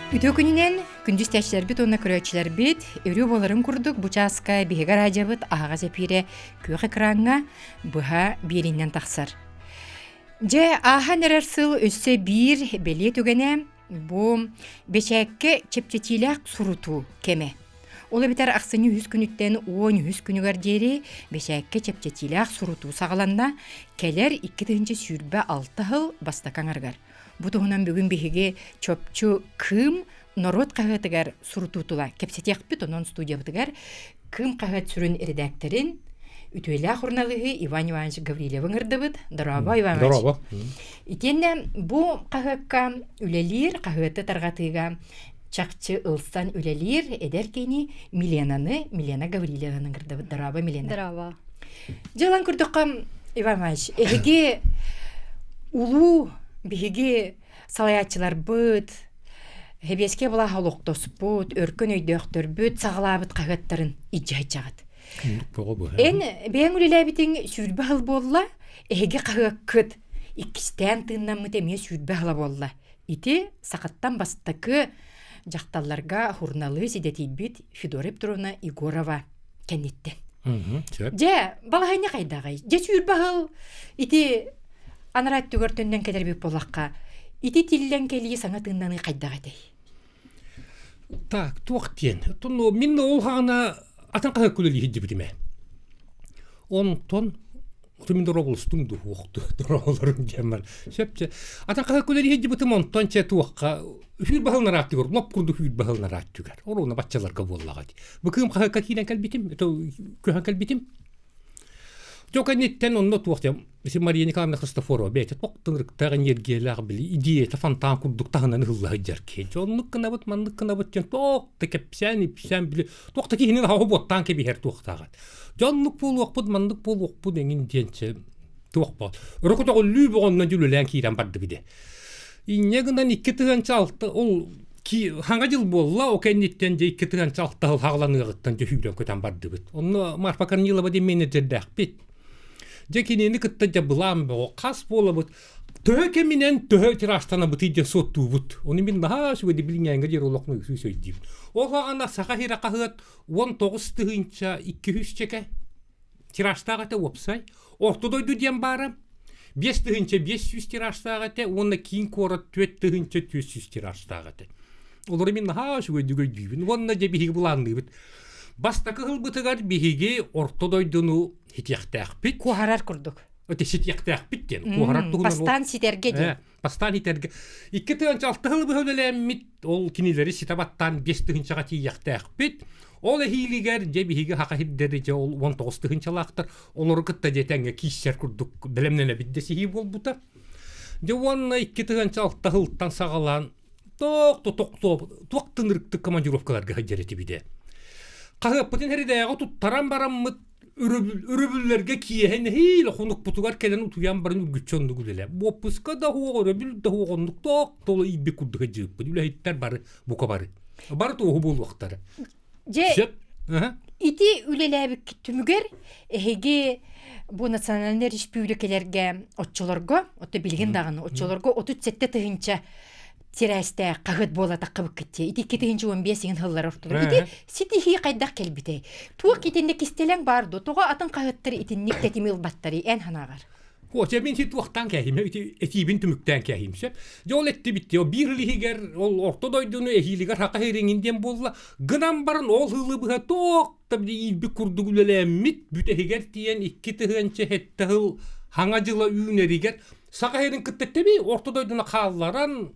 Үтөкүнүнен күндүз тәштербит онна көрөчүлөрбит өрү боларын курдук бучаска бихега радиобыт ага запире көк экранга быха биринен таксар. Же аха нерерсыл өссө бир беле түгене бу бечекке чепчетилак суруту кеме. Ола битер аксыны 100 күнүттен 10 күнүгөр жери бечекке чепчетилак суруту сагаланда келер 2-нче сүрбө 6 хыл бастакаңаргар. Бу тугунан бүгүн биһиги чөпчү кым народ кагытыгар сурутутула кепсетекпит онон студиябытыгар кым кагыт сүрүн редакторин үтөйлә журналыгы Иван Иванович Гаврилевың ырдыбыт. Дороба Иван Иванович. Дороба. Итенне бу кагыкка үлелир кагыты таргатыга чакчы ылсан үлелир эдеркени Милена Гаврилеваның ырдыбыт. Дороба Милена. Дороба. Жалан күрдүккам Иван Иванович эге улуу биһиги салаячылар быт, хебеске була халуктос бут, өркөн өйдөктөр бут, сагалабыт кагыттарын ижайчагат. Эн бең үлелебитин сүрбө хал болла, эге кагыккыт, икистен тыннан мытеме сүрбө хала болла. Ити сакаттан бастакы жакталларга журналы сидетибит Федора Петровна Егорова кенеттен. Же балагайны кайдагай, же сүрбө хал ити анарат түгөртөндөн кетербек болакка. Ити тиллен келии саңа тыңнаны кайдагай. Так, туактен. Тону мен ол хана атын кага күлөли хиджибитиме. Онтон Туминдор облустун дуухту доролорун жамар. Шепче атын кага күлөли хиджибитим онтон че туакка хүр бахылнарат түгөр, лоп курду хүр бахылнарат түгөр. Ороуна баччаларга боллагат. Бу кым кага кирен калбитим, көһөн калбитим. Жоканеттен онно туактем. Если Мария Николаевна Христофорова бейтет токтынрыктагы энергиялар били идея тафантан курдуктагынан хыллага жарке. Жоннуккана бут мандыккана бут жон токта кепсян били токта кихинин хаботтан кеби хер токтагат. Жоннук болук бут мандык болук бу деген денче токпот. Рокотого лүбөгөннө жүлөлөн кирен барды биде. Иннегинен 2-6 ол ки ханга жыл болла океннеттен же 2-6 хыл хагланыгыттан же хүйлөн көтөн барды бит. Онно Марфа Корнилова де менеджердак бит. Жекинени кытта жабылам бо кас болобут. Төһө менен төһө тираштана бутыйды соттубут. Оны мен daha söyle bilingenge жер олокны сөйдим. Олгана сахахира кахыт 19 тыгынча 200 чеке тираштагы опсай. Ортодойду дем бары. 5 тыгынча 500 тираштагы, оны кийин корот 4 тыгынча 400 тираштагы. Олар мен daha söyle дүйбүн. Онна же биги буланды бит. Бастакы хылбытыгар биһиги ортодойдуну хитяктаакпит. Кухарар курдук. Өте ситяктаакпит кен. Кухарар тугунан. Пастан ситерге де. Пастан ситерге. 2-6 хыл бөлөлемит ол кинилери ситабаттан 5-тыгынчага тияктаакпит. Ол хилигер же биһиги хакахиддери же ол 19-тыгынчалактар. Олор кытта жетенге киссер курдук. Белемнене биддеси болбута. Же онна 2-6 хылтан сагалан токтунрыкты командировкаларга хаджарети биде. Кагыппытын херидеяға туттаран бараммыт өрөбүллерге киehen хейлі қонық бұтығар кәлін ұтуян барын үргітчонды күлелі. Боппыска да хуға өрөбіл да хуға қондық толы иббе күрдіға жығыппыд. Үлі хейттер бары бұқа бары. Бары тоғы бол вақтары. Же, ити үлеләбік түмігер, әйге бұл национальный республикалерге отчолорго, оты білген дағыны, отчолорго 37 тыгынча тирәстә кагыт бола тақыбык кетте. Ити 2-15 хыллар ортылар. Ити ситихи кайдак келбите. Туак итинде кистелең барды. Тога атын кагыттыр итинник тетимил баттары эн ханагар. Хоча мен сит вақтан кәһим, этибин түмүктән кәһим шеп. Жол этти битте. Бирлигер ол ортодойдуну эхилигер хака хериңинден болла. Гынан барын ол хылы быга токтап ийби курдугулелемит бүтегер тиен 2-тыгынча хетте хыл хаңа жылы үйнеригер. Сака херин кыттеттеби ортодойдуна калларан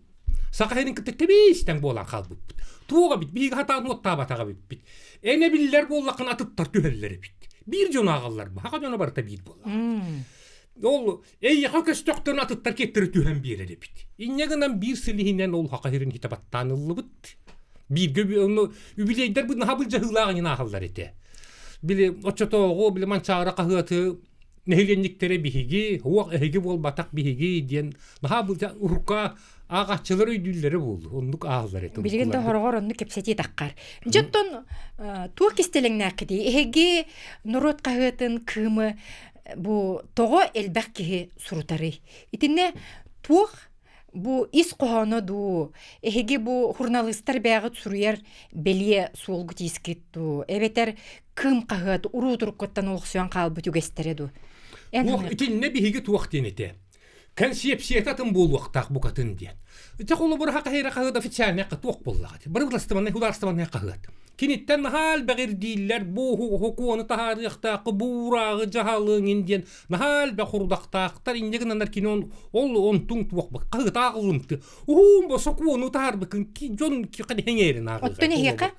Сақайның кіттетебейстен болан қалбыт. Туға бит, бигі хатағын оттабатаға бит. Әне білілер боллақын атыттар түйелері бит. Bir жона ағалар ба, хақа жона барыта бит болла. Ол, хақа көстөқтен атыттар кеттірі түйен берері бит. Иннегінен бір сілігінен ол хақа херін хитабаттанылы бит. Bir үбілейдер бұдың хабыл жағылағын ағалар еті. Білі, отчатоғы, білі манчағыра қағыты, нәхиленниктері бігі, оқ әйгі бол батақ бігі, ден, хабыл ұрқа, Ағатчылар үйділері болды, ондық ағылар еті. Білгенде хорғар онды кепсети таққар. Жоттон туақ кестелің нәқіде, әге нұрот қағытын кымы бұ тоғы әлбәқ кеге сұрутары. Итіне туақ бу ис кохоно ду эһиги бу журналисттар бягыт суруяр белие суолгу тискитту эбетер кым кагыт уруу туруккоттан олуксуян калбы түгестере ду Уох итинне биһиги туактен ите. Концепциятатын бул вактак бу катын диен. Ите холу бу хака хейра кагыт официальный катук буллагат. Бир гыластыман хударстыман кагыт. Киниттен хал багыр диллер бу хукуны тарихта кыбурагы жахалың инден нахал ба хурдактактар индегеннер кинон ол онтун тук бак кагыт агылымты. Бу сокуны тарбыкын ки жон ки кады хеңерин агыл. Оттон эһиэка?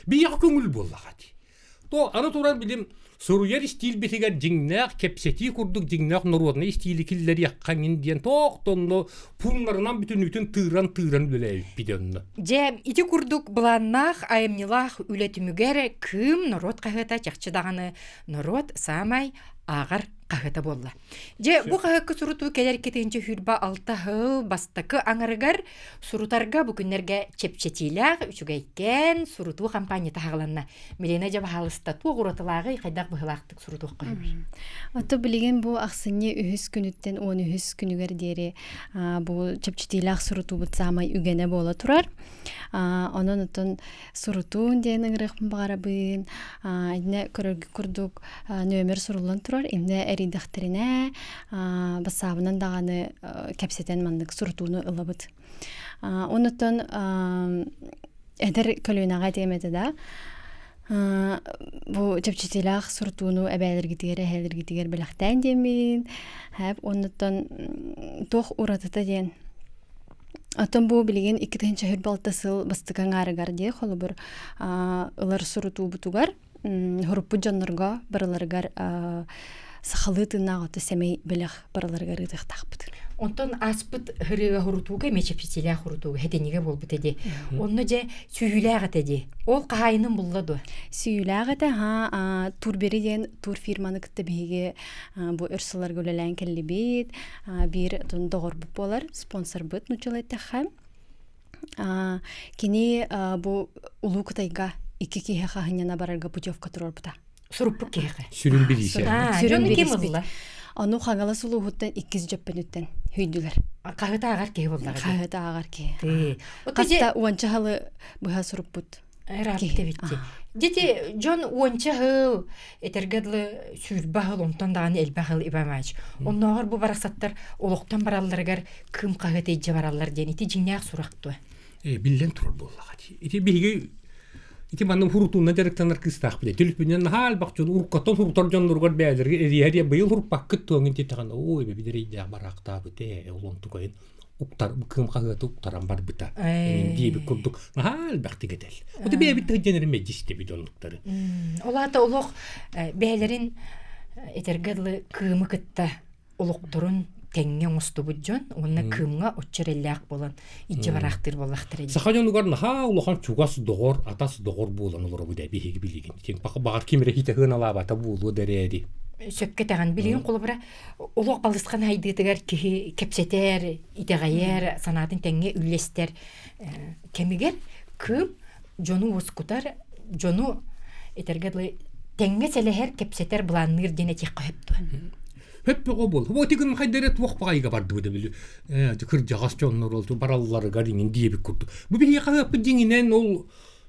Бия көңүл буллагат. То аны турар билим Суруяр стиль бетигер жиңнак кепсети курдук жиңнак народный стили киллер яккан индиен токтонно пунларынан бүтүнүтүн тыыран биле бидөннө. Же ити курдук буланнах айымнилах үлетүмүгер кым народ кагыта чакчыдаганы народ самай агар кагыта болла. Же бу кагыкка суруту келер кетенче хүрба 6 жыл бастакы аңарыгар сурутарга бу күннерге чепчетилак үчүгейкен суруту компания тагыланна. Милена жаба халыста тугурутулагы кайдак быхылактык суруту койбур. Ото билеген бу аксыны үһүс күнүттен 13 күнүгер дери бу чепчетилак суруту бут самай үгене бола турар. Онон отон сурутун ден ыңырык багарабын. Инне көрөргү курдук нөмер сурулан турар. Инне эридахтерине басабынан даганы кепсетен мандык сурутуну ылабыт. Онотон эдер көлүнага темеде да. Бу чепчетилак сурутуну эбелергитигер хелергитигер белактан демин. Хап онотон тох уратата ден. Атан бу билген 2-нче хөр балтасыл бастыган арыгар де холобур ылар суруту бутугар хоруппу жаннарга бараларгар сахалытына аты семей белах бараларга рытык такпыт. Онтон аспыт хырыга хурутуга мечепсителя хурутуга хетениге болбут эди. Онно же сүйүләгат эди. Ол кайынын булладу. Сүйүләгат турбери ден тур фирманы кытта биге бу өрсөлөр гөлелән келлибит, бир тон догор болар, спонсор бит нучалайта хам. Кини бу улуу кытайга 2 киһе хахыняна барарга путевка турар бута. Суруппу кеге. Сүрүн билисе. Сүрүн билисе. Аны хагала сулууттан 2 жөппөнүттен хөйдүлөр. Кагыта агар кеге боллар. Кагыта агар ке. Каста уанча халы буга суруппут. Рапте битти. Дете Джон уанча хыл этергедле сүрбахыл онтан даган элбахыл ибамач. Онногор бу барасаттар олоктан баралларгар кым кагыта иже бараллар денити жиңяк суракту. Билен турар боллагат. Ити биге ити манның хурутунна директорлар кыстак биле. Телефоннан хал бакчын уркаттан хурутар жаннургар бәдерге эриярия быйыл хурпак кыттыгын тетаган ой бе бидерейдә баракта бите олон тугын уктар кым кагыта уктаран бар бита. Диби курдук хал бактыгедел. Ода бе бит генер медисте бидонлуктары. Олата олох бәлерин этергедле кымы кытта олоктурун теңге мусту буджон, онна кымга оччереллак болан, иче барактыр боллактыр. Сахажонугар ха улахан чугас догор, атас догор болан олор будай биһиги билеген. Тен багар кимре хите хына бата булу дереди. Сөккө таган билген колубра улук балыскан хайдытыгар ки кепсетер, итегайер, санатын теңге үллестер кемигер кым жону ускутар, жону этергедле теңге селехер кепсетер буланныр дене тиккапту. Hep obul. Bu tikin hayderet waqpayga bardı bu da bil. Tikir jagas jonlar oldu barallar garingin diye bir kurdu. Bu bir yaqap dinginen ol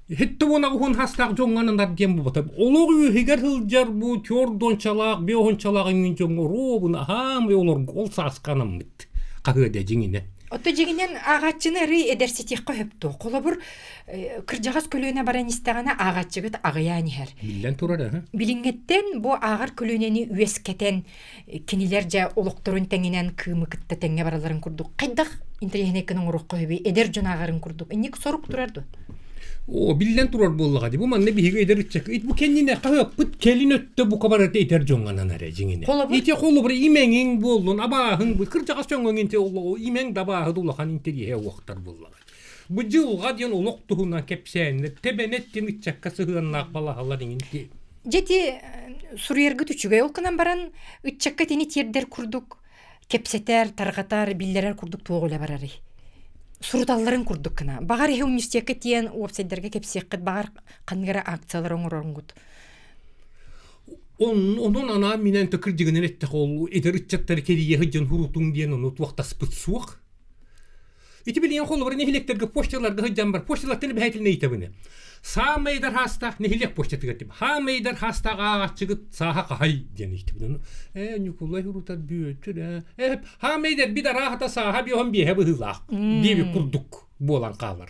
hette ona hon hastaq jonganlar diyen bu bata. Oluğu higer hıljar bu tordon çalaq, be hon çalağın jongo robuna ham yolor ol saskanam bit. Qahıda jingine. Отто жигинен агаччыны рый эдерсити көптү. Колобур кыржагас көлөнө баран истегана агаччыгыт агыяни хер. Билен турар Билингеттен бу агар көлөнөни үескетен кинилер жа олокторун теңинен кымы кытта теңге бараларын курдук. Кайдак интернетинин урук койбу эдер жонагарын курдук. Эник сорук турарду. O billen turar bollaga bu man ne bihiga ederitcek. It bu kendine qapıt kelin ötte bu kabarate iter jonganan are jingine. Ite qolu bir imengin bollun abahın bu kırcaqas jonganginte o imeng daba hadulahan interi he waqtar bollaga. Bu jılga diyen oloqtuhuna kepsen tebenettin itçakkası hınnaq balahaların inte. Jeti Suriyergi tüçüge olkanan baran itçakka teni terder kurduk. Kepseter, targatar, billerer kurduk tuğula barari. Суруталларын курдук кына. Багар хе университетке тиен уопсайдерге кепсеккет багар кангара акциялар оңорongут. Onun ana minen takır jiginen ette qol eder itçattар керие хыжын хурутун диен onu туактас бытсуак. Ити билген холу бар нехилектерге почталарга хыджан бар. Почталар бәйтил нейтебине. Самайдар хаста нехилек почтатыга тип. Хамайдар хастага чыгыт саха кахай ден иктибин. Николай хурутат бүйөтүр. Хамайдар бидар хата саха биом бие быылак. Диби курдук болан калар.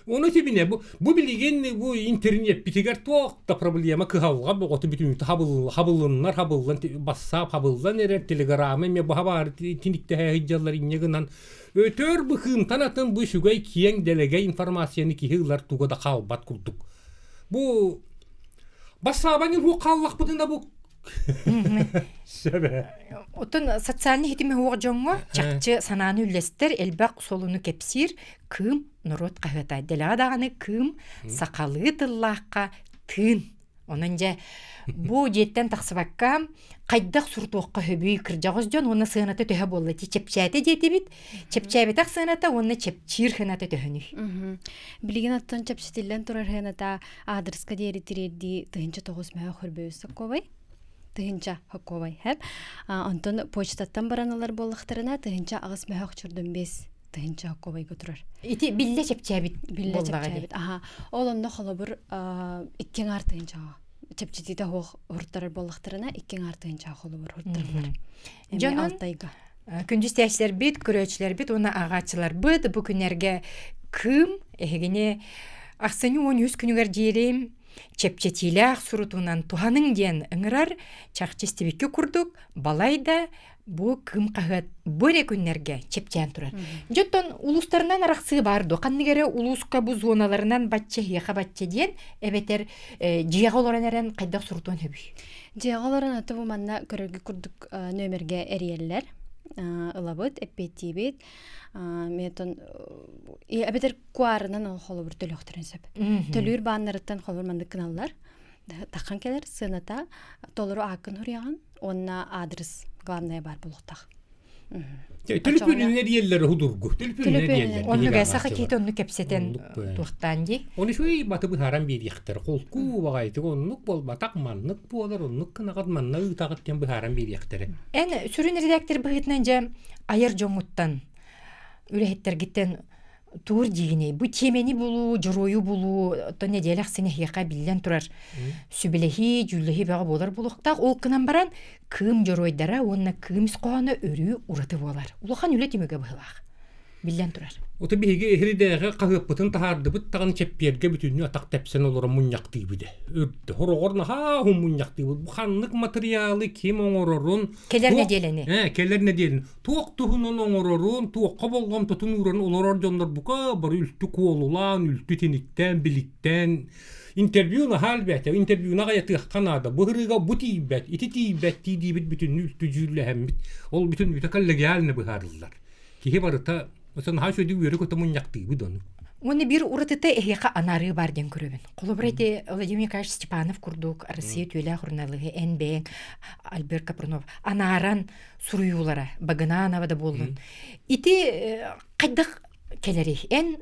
Onu tibine bu bilgen bu internet bitiger toqta problema kıhavga bu gotu bütün habıllar bassap habıllan erer telegramı me bu habar tinikte hejjallar inyeginan ötör bu hım tanatın bu şugay kiyen delege informasyonu ki hılar tugoda kalbat kurduk. Bu bassabangın bu kallak budunda bu Şebe. Otun социальный хитиме хугжонго чакчы сананы үлестер элбак солуну кепсир кым нурот кагыта делага даганы кым сакалы тыллакка тын онунжа бу жеттен таксыбакка кайдак суртуокка хөбүй кыржагыз жон оны сыынаты төһө болла ти чепчәте жетибит чепчәбетак сыыната оны чепчир хынаты төһөнү билген аттан чепчетилен турар хыната адреска дери тирди тыынча 9 мая хөрбөйсө ковай тыынча хокковай хэп антон почтаттан бараналар боллактарына тыынча агыс мөхөк чурдун 5 тыынча хокковай götürөр ити билле чепчәбит аха ол онно холобур 2 ар тыынча чепчетите хох урттар боллактарына 2 ар тыынча холобур урттар жанан алтайга күндүз тәчләр бит көрөчләр бит уна агачылар бит бу күннәргә кым эгене аксыны 100 күнүгәр җирем чепчетилях сурутунан туханың ден ыңырар чакчестебекке курдук балайда бу кым кагат бөре күннәргә чепчән турар. Жоттон улустарынан араксы барды. Каннигере улуска бу зоналарынан батча яка батча ден эбетер жияголоран кайда сурутун хөбүй. Жияголоран атыбы манна көрөгө курдук нөмерге эриеллер. Ылабыт эппетибит метон эбетер куарынан холобур төлөктөрүн сөп. Төлүр бааннарыттан холобур мандык каналлар таккан келер сыната толору акын уряган онна адрес главная бар булуктак. Төлөпүнүн эриеллери худургу. Төлөпүнүн эриеллери. Оннуга саха кетонну кепсетен тухтанди. Оны шуй баты бу харам бир яктар. Колку багайты оннук болба такманнык болар оннук кынагатманна ытагыттан бу харам бир яктар. Эн сүрүн редактор быгытнанжа аяр жоңуттан үрехеттер гиттен тур дигине бу темени булу жорою булу то неделях сене яка билен турар сүбелехи жүллехи бага болар булуктак ол кынан баран кым жоройдара онна кымс коаны өрү ураты болар улахан үле темеге быйлак билен турар Ото биге хридеге кагыппытын тахарды бут тагын чепперге бүтүнү атак тепсен олор муньяктый биде. Өрдө хорогорна ха хум муньяктый бу ханнык материалы ким оңорорун келерне делени. Келерне делени. Туок тухунун оңорорун, туокка болгон тутун уран олорор жондор бука бар үлтү куулулан, үлтү тениктен, биликтен интервьюна халбете, интервьюна гаяты Канада, быгырыга бутийбет, ититийбет тийдибит бүтүн үлтү жүрле хэмбит. Ол бүтүн бүтөкаллегалны быхарлар. Кихи барыта Осан хашуди үйрө көтөмүн яктый бидон. Оны бир урытыта эхека анары бар ден көрөбүн. Колобрете Владимир Николаевич Степанов курдук, Россия төлө журналыгы НБ, Альберт Капронов анаран суруюлара Багананова да болдун. Ити кайдак келери эн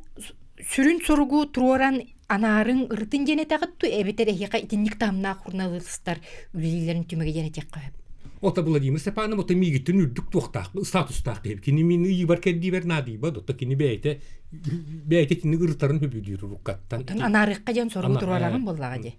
сүрүн соругу туроран анарын ыртын дене тагытту эбетер эхека итинник тамна журналисттар үлелерин түмөгө дене тек коюп. Ота Владимир Степанов ота мигиттен үрдүк туактак, статустак деп. Кини мени ийбар кедди бернади ба, дота кини бейте тини ыртарын хөбүдүр руккаттан. Анарыкка жан сору турарагын боллага де.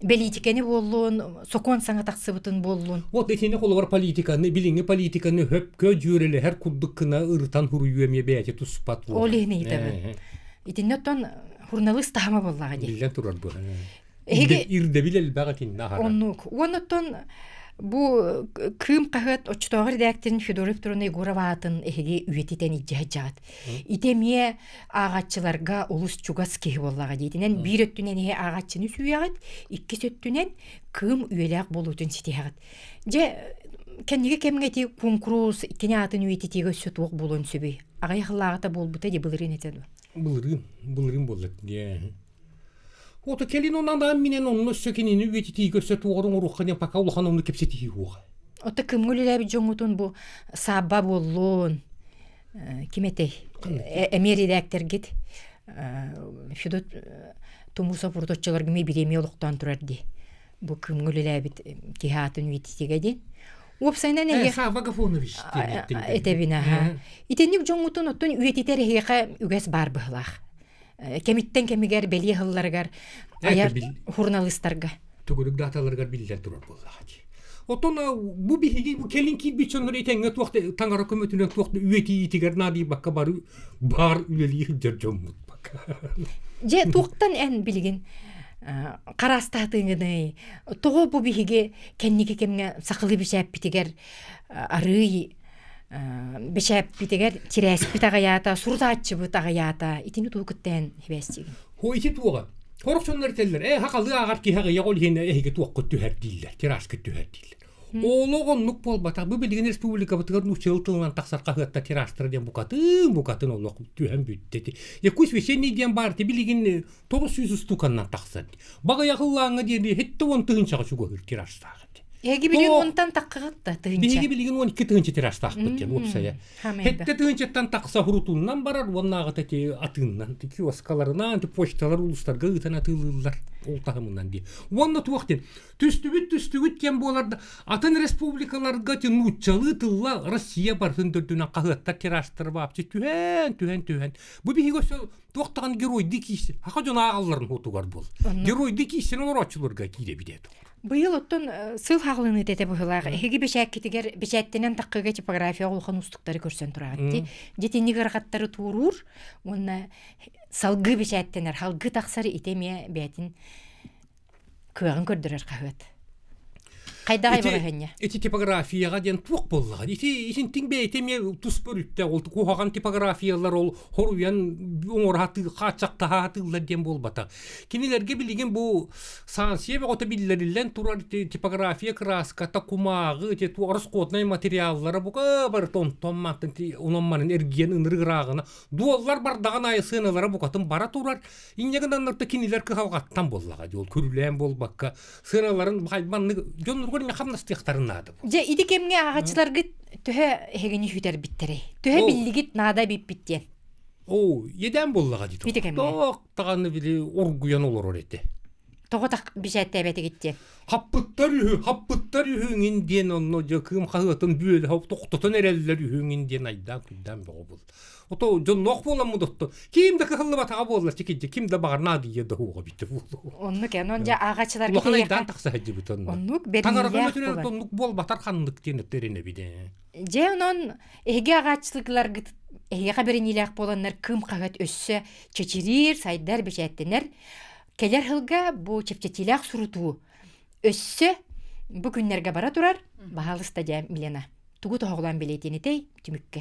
Политиканы боллун, сокон саңа таксыбытын боллун. Вот этини колор политиканы, билинги политиканы хөпкө жүреле хер курдуккына ыртан хуруюеме бейте туспат. Олени итебе. Итиннеттон журналист тама боллага де. Билен турар бу. Ирде билел багатин нахара. Оннук бу кым кахат очтогор редакторын Федоров турунай Егороватын эһиги үетитен иҗаҗат. Итемие агаччыларга улус чугас кеһи боллага дейтинен бир өттүнен эһи агаччыны сүйягат, икки сөттүнен кым үелак болутун ситягат. Же кенниге кемгети конкурс икенатын үетитиге сөтүк болон сөбү. Агай хыллагата болбута де былырын этеди. Былырын болот. Ото келин онан да минен онно сөкенини үетити көрсөтүп орун урухкан пока улахан онну кепсети хуга. Ото кымгүлүлөбү жоңутун бу сабба боллун. Кимете эмер редактор гит Федот Тумусов урдоччолор кими биреме олуктан турар ди. Бу кымгүлүлөбү кихатын үетитиге ден. Уопсайнан эге Сава Гафонович этебина. Итенник жоңутун оттон үетитер эге үгәс бар быһлах. Кемиттен кемигер бели хылларгар аяр журналисттарга. Түгүрүк даталарга биллер турар буллахати. Отона бу биһиги бу келин кит бичоннор этеңге туакта таңара көмөтүнөн туакта үети итигер нади бакка бар үлели жер жоммут бакка. Же туактан эн билген карастатыгыны того бу биһиги кенниге кемге сакылы бишәп битигер арый бишәп битигер тирәс битагаята сурдаатчы бутагаята итини тугуттен хибестиги. Хо ити туга. Хорокчоннор теллер хакалы агар ки хага ягол хине эге туакка түһәр диллер, тирас ки түһәр диллер. Ологон нук болбата бу билген республика бутгар нучылтылган таксарка хатта тирастыр ден букатын олок түһән бүттети. Якусь весенний ден бар ти билген 900 стуканнан таксат. Бага ягыллаңга диде хетте 10 тыгынчага чугыр тирастагы. Эги билген онтан таккыгытта тыгынча. Биги билген 12 тыгынча тирастак бутен опсая. Хетте тыгынчаттан такса хурутуннан барар воннага тети атыннан ти киоскаларынан ти почталар улустарга ытана тылылар. Ол тагымынан ди. Вонна туактен түстүгүт кен боларда атын республикаларга ти нучалы тылла Россия бар төндөрдүнөн кагытта тирастыр бапчы түһән. Бу биги гөсө туактаган герой дикис. Хака жона агалларын хутугар бол. Герой дикисин орочуларга кире бидет. Быйыл оттон сыл хаглыны тете быһылаах эги бешәк китигер бешәттенен таккыга типография улхан устуктары көрсөн турагатти. Жетинник аргаттары турур, онна салгы бешәттенер халгы таксары итеме бәтин кыгын көрдөрөр кагыт. Кайдагай багыня. Эти типографияга ден тук боллага. Итин тиңбе итеме тус бөрүттө ол кухаган типографиялар ол хоруян оңораты качакта хатылар ден болбата. Кинилерге билген бу сансие бе ота биллерилен турар типография краска такумагы те туарыс кодный материаллары буга бар томматын уномманын эрген ыныргырагына дуаллар бар даган айсыналары букатын бара турар. Иннегеннарта кинилер кыгалгаттан боллага. Ол көрүлен болбакка сыналарын хайбанны жоннур мен хамнастыктарын нады. Же идикемге агачыларга төһө хегени хүтер биттере. Төһө биллигит нада биттен. Еден боллага дит. Ток таганы били оргуян олор эте. Тоготак бишәттә бәте гитте. Хаппыттар үһүңинден онно жакым хагытын бүөл хап токтотон эреллер үһүңинден айдан күдән богул. Ото жоннок болам мудотто. Кимде кыллы бата боллар чекиже кимде багар нады еде хуга битте бул. Онну кен онжа агачыларга Лохайдан такса хаҗи бутон. Оннук берилер. Таңарга тоннук бол батар ханлык тене биде. Же онон эге агачылыкларга эге хаберинилек боланнар кым кагат өссө чечирир сайдар бешәттенер. Келер хылга бу чепчетилек суруту өссө бу күннәргә бара турар. Баһалыста да Милена. Тугу тоглан билетини тей түмүккө.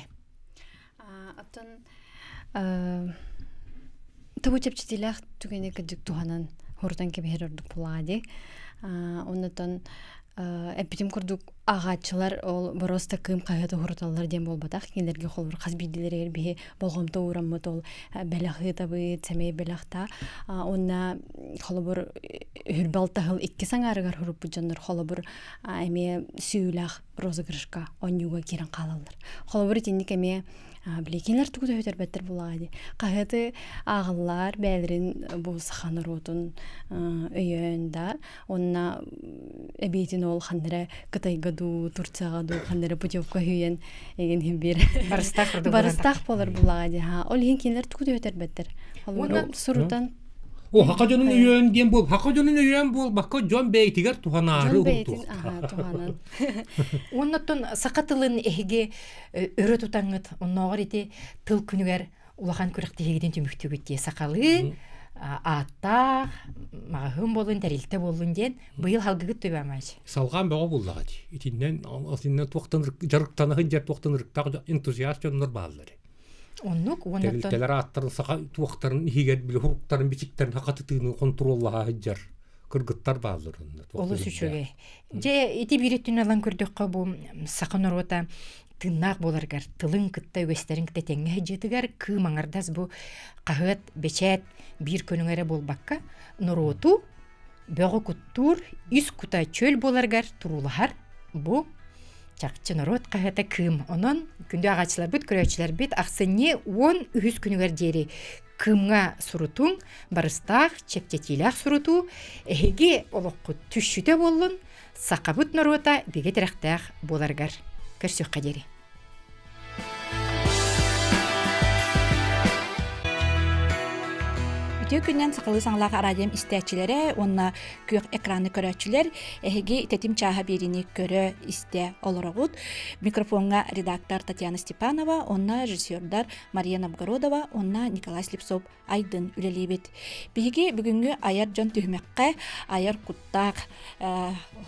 Аттан тугу чепчетилек түгене кыжык туханан хордан кебердик булади. Оннотон эпитим курдук агачылар ол бороста кым кайгыты хурталлар дем болбатак кинлерге холбур казбидилер бе болгомто ураммыт ол белахыта бы темей белахта онна холбур хүрбалтахыл 2 саңарыгар хуруп жоннор холбур эме сүүлах розыгрышка онюга кирен калалар холбур тинник эме Блекинлер тугу өтер беттер булагы. Кайгыты агыллар бәлрин бу саханыротун өйөндә. Онна эбитин ол хандыра Кытайгаду, Турциягаду хандыра путевка хүйен еген химбир. Барыстак болар булагы. Ол кинлер тугу өтер беттер. Ол сурутан Хакажонун үйөн бол, бакка жон бейтигер туханары улту. Туханан. Оннотон сакатылын эге өрө тутаңыт, онногор ити тыл күнүгер улахан күрөктө эгиден түмүктүгүтте сакалы, атта, магым болун, тарилте болун ден, быйыл халгыгыт төбөмөж. Салган бого буллагы. Итинен асыннан туктан жарыктанын жер туктан тагы энтузиаст жоннор баалары. Оннук оннотон Телер аттарын сака туактарын хигер бил хуруктарын бичиктерин хакатытыны контроллага жар кыргыттар баалар. Олус үчүгө. Же ити бириттин алан көрдөккө бу сакынорота тыннак боларгар, тылын кытта өстерин тетеңге жытыгар кымаңардас бу кагыт бечет бир көнүңөрө болбакка нороту бөгө куттур үс кута чөл боларгар турулахар бу Чакчы народ кагыта кым. Онон күндө агачылар бит, көрөчүлөр бит, аксыне 10 үз күнүгөр дери кымга сурутун, барыстак, чепчетилак суруту, эге олокку түшүтө боллун, сақабыт норуота биге терехтәх боларгар. Көрсөк кадери. Бүтө күннен сақалы саңлаға радиом истәчиләре, онна көк экраны көрәчілер, әхеге итетим чаға беріні көрі истә оларағыд. Микрофонға редактор Татьяна Степанова, онна режиссердар Мария Новгородова, онна Николай Слепцов айдын үлелебет. Беге бүгінгі аяр жон түймәкқа, аяр құттақ,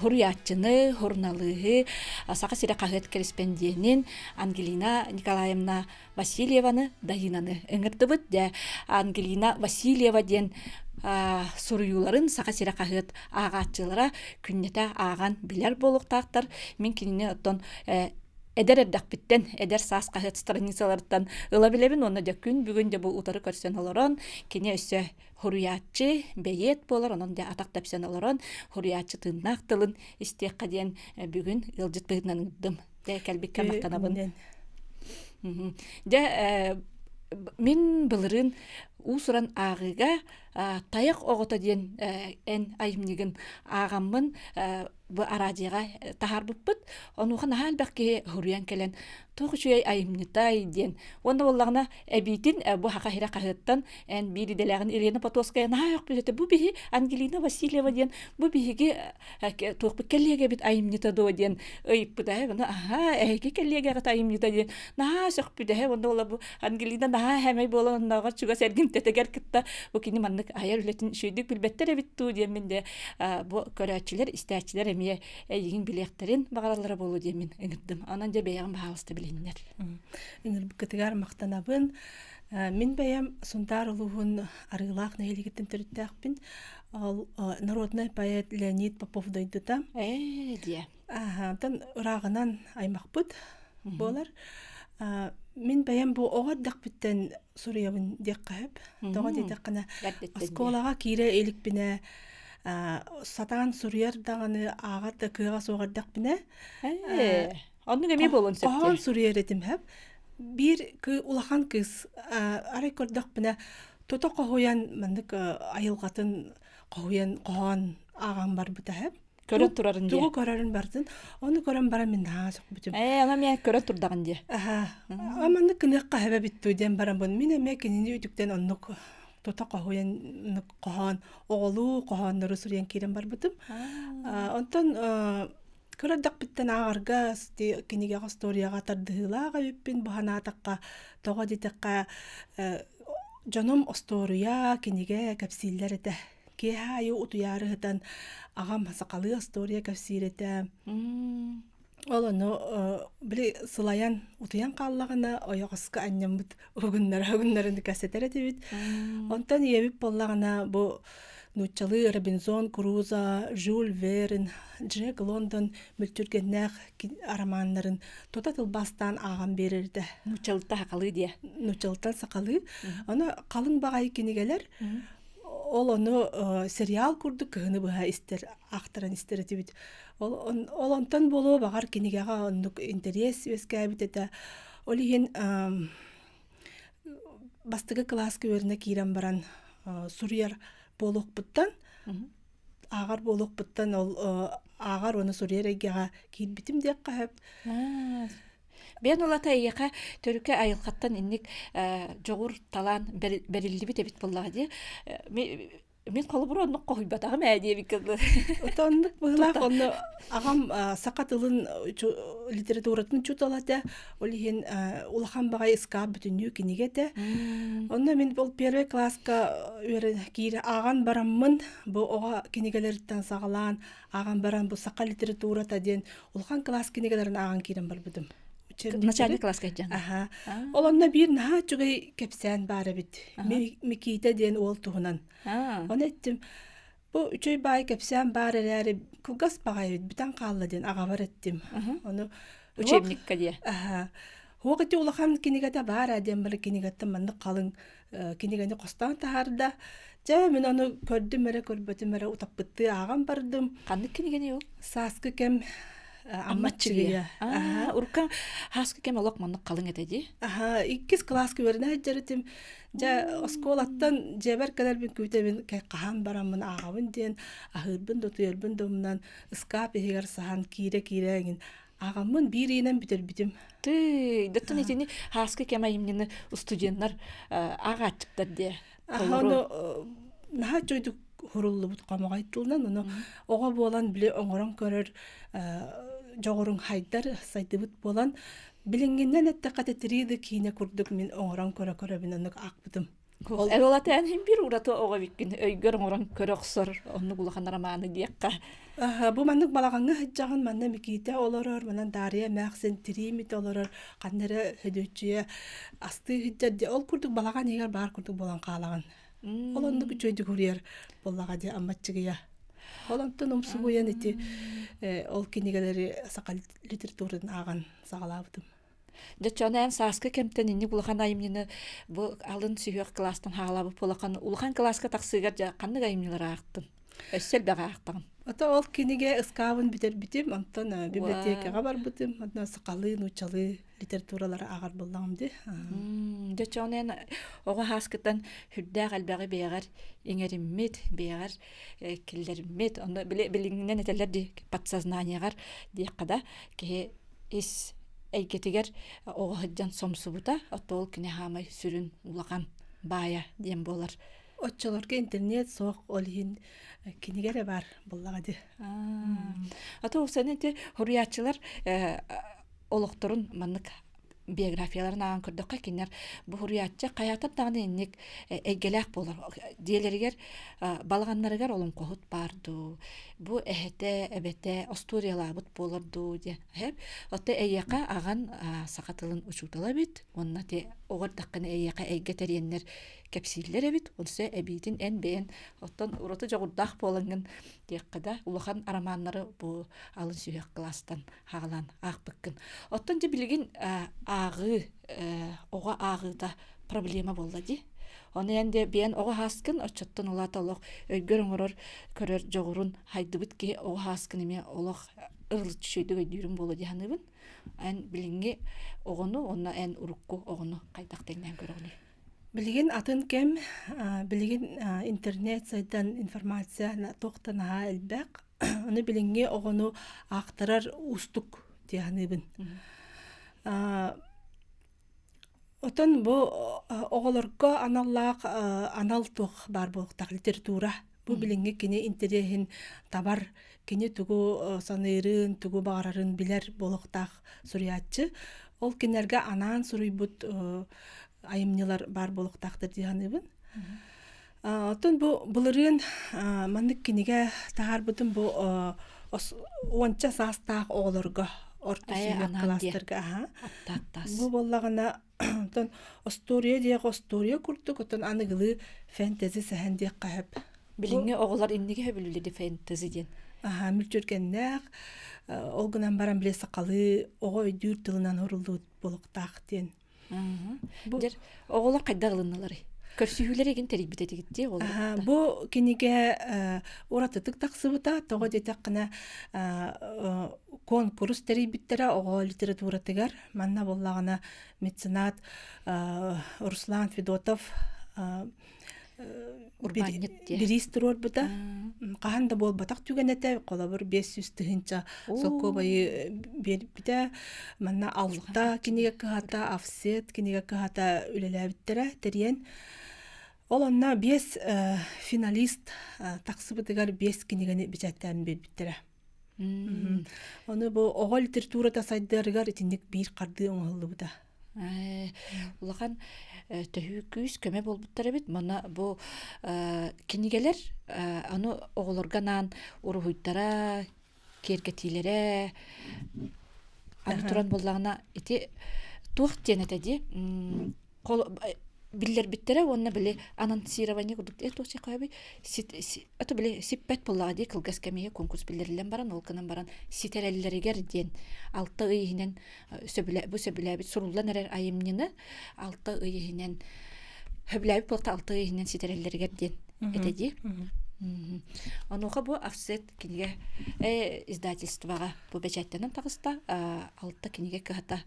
хұрыятчыны, хұрналығы, сақа сирі қағыт корреспондентін Ангелина Николаевна Васильеваны дайынаны өңірді де Ангелина Васильева ден сұруюларын сақа сирі қағыт ағатчылара күннеті аған білер болуқтақтар. Мен кеніне оттон эдер эрдәкпиттен, эдер саас қағыт страницалардан ыла білебін, оны да күн бүгін де бұл ұтары көрсен оларан, кене өсі хуруятчы бейет болар, onun da атақ тәпсен оларан, хуруятчы тыңнақ тылын істеққа ден бүгін ылжыт бұғынан ұдым. Дә кәлбекке мақтанабын. Мен білірін ұсыран ағыға таяқ оғыта ден ән айымнеген ағамын bu aracığa tahar bıpıt, onu kan hal belki huriyan kelen toğu şey ayımnitay diyen. Onda vallahi ebitin bu hakahira kahıttan en biri deleğin Elena Potoskaya na yok bilete bu bihi Angelina Vasilyeva diyen bu bihigi toğu bir kellege bit ayımnita do diyen. Ayıp bu da bana aha eki kellege gat ayımnita diyen. Na sok bu da onda valla bu Angelina na hemen bolan nagar çuga sergin teteger kitta bu kini manlık ayar ületin şeydik bilbettere bittu diyen men de bu köräçiler istäçiler emiye egin bilekterin bağaralara bolu diye men öngürdüm. Anan da beyan bahalısты bilinler. Öngür bu kıtıgar maqtanabın. Мен бәям сондар улуғын арылақ нәйлігеттен түріттәқпін. Ал народный поэт Леонид Попов дойдыда. Дия. Тан ұрағынан аймақ бұд болар. Мен бәям бұл оғар дақпіттен сұриябын дек қайып. Тоға дедек қана асколаға кейре елік біне сатан сурьяр дағаны ағатта кыға соғардақ біне. Onun emi bolun septi. Oğan suriyar edim hep. Bir ulağan kız arай көрдақ біне тота қоғуян мәндік айылғатын қоғуян ағам бар бұта хеп. Көрі тұрарын де. Туғы көрерін бардың. Оны көрен бара мен наға соқ бүтім. Ана мен көрі тұрдағын де. Амандық кінеққа хебе бітті өден барам бұн. Мен әме кенені өтіктен онық тота қоғуян қоған оғылу қоғанлары сүрен керен бар бұтым. Онтан көрәддәк биттен ағарға кенеге историяға тардығылаға өппен бұхана атаққа тоға детекқа жоном история кенеге кәпсейлер еті. Кеха аю ұтуяры ғытан ағам сақалы история кәпсейлер еті. Ол оны білі сылаян ұтуян қаллағына ойоғысқы әннен бұд ұғынларын кәсетер еті бит. Онтан ебіп боллағына бұл Нучалы Робинзон Крузо, Жюль Верн, Джек Лондон мүлтүргеннәк араманнарын тота тылбастан ағам берерді. Нучалыта хақалы дия. Нучалыттан сақалы. Оны қалың бағай кенегелер. Ол оны сериал күрді кығыны бұға істер, ақтыран істер етебет. Ол онтан болу бағар кенегеға онық интерес өскәй бітеді. Ол еген бастығы класс көріне кейрен баран Сурьяр болуқ бұттан, ағар болуқ бұттан, ағар оны Сурьяр егеға кейін бітім дек қағып. Бен олата егеға төріке айылқаттан иннік жоғыр талан бәрілді бет әбет болаға де. Мен қолы бұр онық қой батағым әдей бекілді. Отандық бұғылақ оны ағам сақатылын литературатын чуталады. Ол еген улахан бағай ысқа бүтіню кенегеті. Онда мен бұл первый класска кейірі аған бараммын. Бұл оға кенегелерден сағалан, аған барам бұл сақа литературата ден улахан класс кенегелерін аған кейрен бар бұдым. Начальный класска жан. Ол онда бір наға жүгей кепсән бары біт. Мекейті ден ол туғынан. Оны еттім, бұл үшөй бай кепсән бары әрі күлгас бағай біт, бүтін қалды ден аға бар еттім. Учебникка де. Оғыты улахан кенегеті бар әден бір кенегеті манды қалың кенегені қостан тағарда. Жа мен оны көрдім әрі көрбөтім әрі ұтап бұтты ағам бардым. Қанды кенегені yok? Саскы кем амматчыгыя. Уркан хаска кем олок маннык калың этеди. Иккис класс көрнә җәртим. Жа осколаттан җәбәр кадәр бин күтәбин каһан барамын агабын ден, ахырбын да туйырбын да моннан скап егер сахан кире-кирегин. Агамын биринен битер битим. Ты дәттен итини хаска кем айымны студентлар агачтар де. Наха жойдук хуруллу бут камагайтылдан уну ога болан биле оңорон көрөр жогорун хайдар сайтыбыт болан билингенден этте катетриди кине курдук мен оңорон көрө бинен акбытым. Олата эн бир ураты ога биккин өйгөр оңорон көрөксөр онну гулаханара мааны диякка. Бу мандык балаганга хаджаган манна миките олорор манан дария максен тримит олорор кандары хөдөчүе асты хиджа ол курдук балаган егер бар курдук болан каалаган. Олонду күчөйдү көрүер боллага же амматчыгыя. Олонтон умсугуян эти ол кинигелери сакал литературадан аган сагалабытым. Дечонен саска кемтен инни булхан айымны бу алын сүйөк класстан хагалабы полакан улхан класска таксыгар жа кандай айымнылар актын. Өссел бага актын. Ата ол киниге ыскабын битер битим, антон библиотекага бар битим, антон сакалы, нучалы литературалар агар болламды. Дечонен ого хаскытан хүддә галбагы бегар иңериммет бегар киллермет аны билиңнен этелер ди подсознанияга диккада ке ис эйгетигер ого хаджан сомсубута атол кине хамай сүрүн улаган бая дем болар. Отчолорга интернет соқ олин кинигере бар боллага ди. Ата усанете хуриятчылар олокторун маннык биографияларын аган көрдөккө кинер бу хуриятчы каятат дагы инник эйгелек болор. Диелергер балганнарыгар олун кохут барды. Бу эхете эбете историялабыт болорду де. Хеп отта эйяка аган сакатылын учутала бит. Онна те огор дакканы эйяка эйгетереннер кепсиллер бит. Онсы эбитин эн бен оттон ураты жогурдак болгон деккада улахан араманнары бу алын сүйөк класстан хагалан акбыккын. Оттон же билген агы ога агыда проблема болду ди. Оны энде бен ога хаскын очоттон улаталык өйгөр оңорор көрөр жогурун хайдыбыт ки ога хаскын эме олох ырыл түшөйдөгө дүйрүм болду диханыбын. Ан билинге огону онна эн урукку огону кайдак теңден көрөгүнү. Билген атын кем, билген интернет сайттан информация тоқтана элбек. Оны билинге огону актарар устук диханыбын. Отон бу оголорго аналлак аналтук бар болуктак литература. Бу билинге кине интересин табар, кине тугу санырын, тугу багарарын билер болуктак суриятчы. Ол кинерге анан суруйбут айымнылар бар болуктактыр дигенибин. Отон бу булырын мандык кинеге тагарбытын бу онча састак оголорго орта сүйөк класстарга. Бу боллагана тон история курдук, отон аныгылы фэнтези саханди кайып. Билинге оголар инниге билүлү фэнтези ден. Мүлчүргеннәк олгунан баран биле сакалы ого өйдүр тылынан урулду болуктак ден. Дер оголар кайда кылыналары? Көрсүйлөр еген терибит этигитти оголар. Бу киниге уратытык таксыбыта того детек кына конкурс терибиттере ого литература тегер манна боллагана меценат Руслан Федотов биристрор бута каханда бол батак түгенете колобур 500 тыгынча солко байы бите манна алта киниге кахата офсет киниге кахата үлелебиттере терен олонна 5 финалист таксыбытыгар 5 кинигени бичаттан бербиттере. Оны бу ого литературада сайдарыгар итиндик бир карды оңолду бута. Улахан төһүкүс көмө болбуттар бит. Мана бу кинигелер аны оголорганан урухуйттара кергетилере аны боллагына ити тух денетеди. Биллер биттере онна биле анонсирование курдук эточи кайбы ата биле сиппет боллагы кылгас кемие конкурс биллерлен баран олканан баран ситереллеригер ден 6 ыйынен сөбүлө бит сурулдан эрер айымныны 6 ыйынен хөблөбү болта 6 ыйынен ситереллеригер ден этеди Онуха бу офсет киниге издательствага бу печаттанан тагыста алта киниге кыхата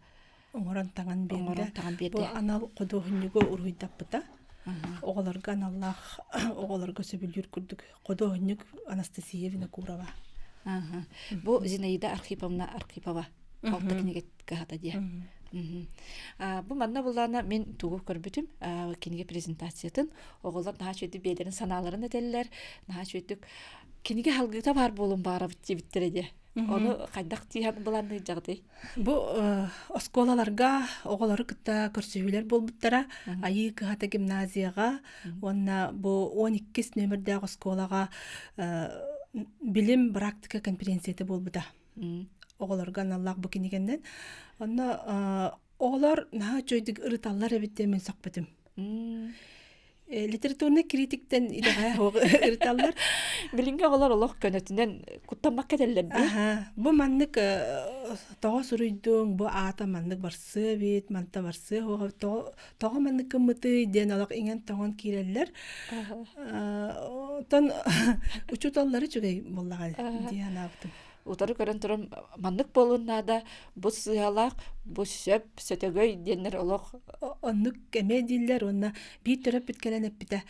Оңорон таган оңорон таган берде. Бу берде. анал кодохуньюго уруйдаппыта. Оголорга аналлах оголорга сөбүлүр күрдүк. Кодохуньюк Анастасия Винокурова. Бу Зинаида Архипова алта киниге кыхата дия. Бу манна буллана мен тугу көрбүтүм киниге презентациятын оголор наха чөйдү бейлерин санааларын этеллер, наха чөйдүк киниге халгыта бар болун бара биттереде. Onu кайдак тиһан буланны жагды. Бу осколаларга оголору кытта көрсөбүлөр болбуттара, айы кыхата гимназияга, онна бу 12 нөмірдегі осколага билим практика конференцияты болбута. Оголорга аналлах бу кинигенден. Онна оголор наха чөйдүк ырыталлар эбитте мен сокпутум. Литературный критиктен идега ырыталлар. Билинге оголор олох көнөтүнөн куттамак кетелер бу. Бу маннык тоо суруйдуң, бу ата маннык барсы бит, манта барсы хога тоо маннык кымыты ден алак иңен тоон киреллер. Тон учуталлары чугай боллага дианаптым. Утары көрөн турум маннык болуунада бу сыялак, бу сөп, сөтөгөй денер олох. Оннук кеме диллер, онна бир төрөп биткелен эппите.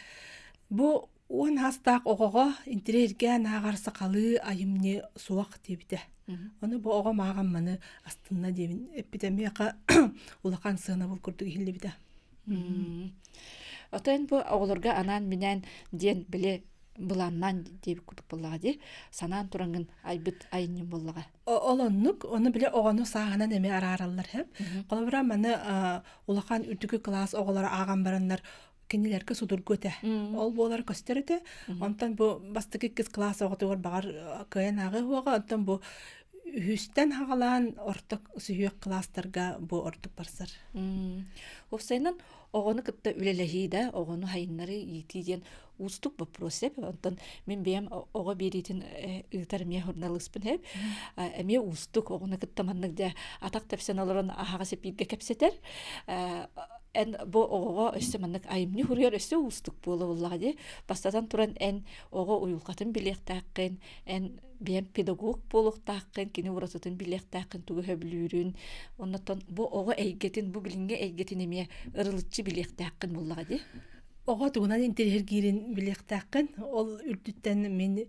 Бу он хастак огого интерьерге нагар сакалы айымне суак дебите. Оны бу ого маган маны астынна дебин эппите мека улакан сына бул курдук хиллибите. Отен бу оголорга анан менен ден биле буланнан деп кудук боллагы санаан турангын айбыт айнын боллага. Олоннук, оны биле огону сааганан эме араараллар хеп. Колобура маны улакан үрдүкү класс оголор аган бараннар кенилерге судургөтө. Ол болар көстөрөтө. Онтан бу бастыгы кыз класс оготугар багар кыян агы хуга, онтан бу үстен хагалан орток сүйөк класстарга бу ортук барсар. Овсайнан огону кытта үлелехида, огону хайыннары итиден устук вопрос эп, онтан мен бем ого беритин ытар мне журналистпын эп, эме устук огону кытта манныкда атак профессионалларын ахага сепирге кепсетер. Эн бу ого өссө маннык айымны хурьер өссө устук болулагы. Бастатан туран эн ого уюлкатын билектакын, эн бем педагог болуктакын, кини урататын билектакын тугу хөблүүрүн. Оннотон бу ого эйгетин, бу билинге эйгетин эме ырылыччы билектакын боллагы. Ого тугунан интерьер гирин билектакын, ол үрдүттен мен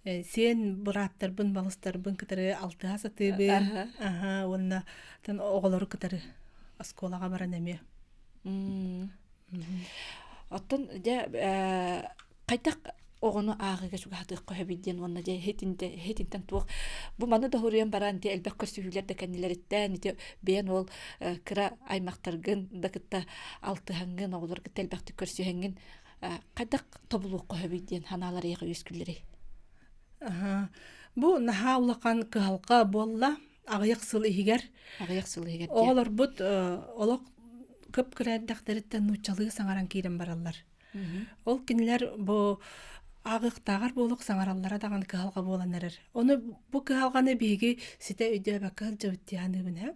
сен бураттарбын, балыстарбын кытары алтыга сатыбын. Онна тан оголору кытары осколага баран эме. Оттон де кайтак огону агыга чугатык көбүден онна де хетинтен тук. Бу маны да хурыян баран де элбек көсүлөр да канилерден де бен ол кыра аймактаргын да кытта алтыгын оголор кытта элбекти көрсөһөнгөн кайтак тобулук көбүден ханалар яга өскүллери. Бу наха улакан кыалка болла агыяк сыл игер. Оголор бут олок көп кырайдактарыттан нучалыгы саңаран кирен бараллар. Ол кинилер бу агыктагар болук саңараллара даган кыалга боланнар. Оны бу кыалганы биги сите өйдө бакал жөттяны бин.